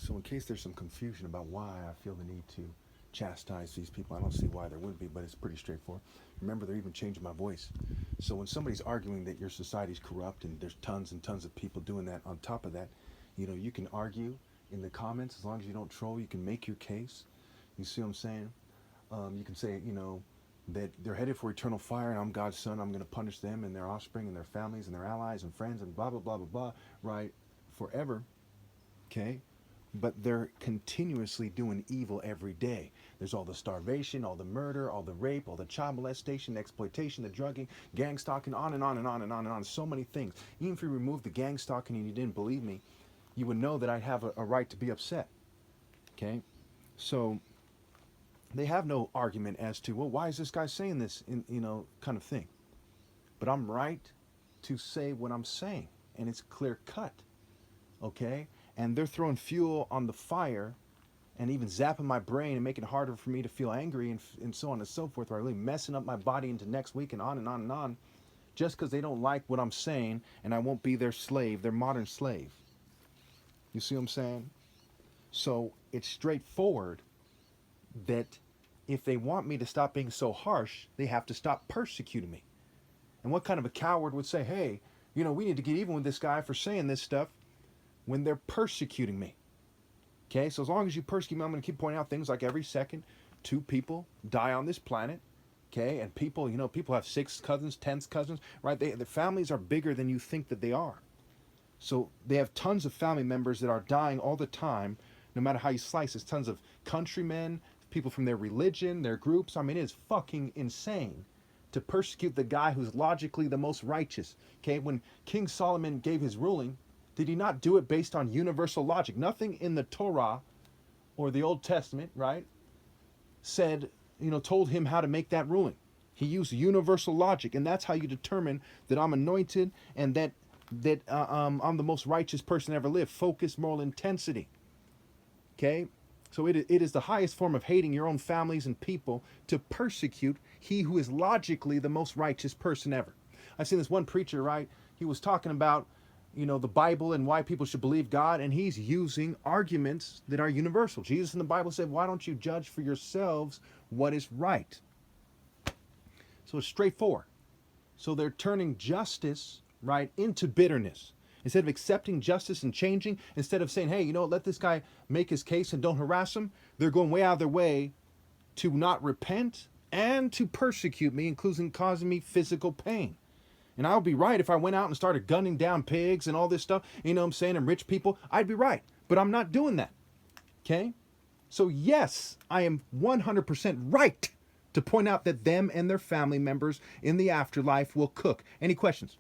So in case there's some confusion about why I feel the need to chastise these people, I don't see why there wouldn't be, but it's pretty straightforward. Remember, they're even changing my voice. So when somebody's arguing that your society's corrupt and there's tons and tons of people doing that, on top of that, you can argue in the comments as long as you don't troll. You can make your case. You see what I'm saying? You can say, that they're headed for eternal fire and I'm God's son. I'm going to punish them and their offspring and their families and their allies and friends and blah, blah, blah, blah, blah, right? Forever. Okay? But they're continuously doing evil every day. There's all the starvation, all the murder, all the rape, all the child molestation, exploitation, the drugging, gang stalking, on and on and on and on and on. So many things. Even if you remove the gang stalking and you didn't believe me, you would know that I'd have a right to be upset. Okay? So they have no argument as to, well, why is this guy saying this, kind of thing. But I'm right to say what I'm saying, and it's clear cut. Okay? And they're throwing fuel on the fire and even zapping my brain and making it harder for me to feel angry and so on and so forth, or really messing up my body into next week and on and on and on, just because they don't like what I'm saying and I won't be their slave, their modern slave. You see what I'm saying? So it's straightforward that if they want me to stop being so harsh, they have to stop persecuting me. And what kind of a coward would say, hey, we need to get even with this guy for saying this stuff when they're persecuting me? Okay, so as long as you persecute me, I'm going to keep pointing out things like every second 2 people die on this planet. Okay, and people have 6 cousins, 10 cousins, right? The families are bigger than you think that they are. So they have tons of family members that are dying all the time, no matter how you slice it. Tons of countrymen, people from their religion, their groups. I mean, it is fucking insane to persecute the guy who's logically the most righteous. Okay, when King Solomon gave his ruling, did he not do it based on universal logic? Nothing in the Torah or the Old Testament, right, said, told him how to make that ruling. He used universal logic, and that's how you determine that I'm anointed and that I'm the most righteous person ever lived. Focus, moral intensity. Okay? So it is the highest form of hating your own families and people to persecute he who is logically the most righteous person ever. I've seen this one preacher, right? He was talking about, the Bible and why people should believe God, and he's using arguments that are universal. Jesus in the Bible said, why don't you judge for yourselves what is right? So it's straightforward. So they're turning justice, right, into bitterness. Instead of accepting justice and changing, instead of saying, hey, let this guy make his case and don't harass him, they're going way out of their way to not repent and to persecute me, including causing me physical pain. And I would be right if I went out and started gunning down pigs and all this stuff, and rich people. I'd be right. But I'm not doing that. Okay? So yes, I am 100% right to point out that them and their family members in the afterlife will cook. Any questions?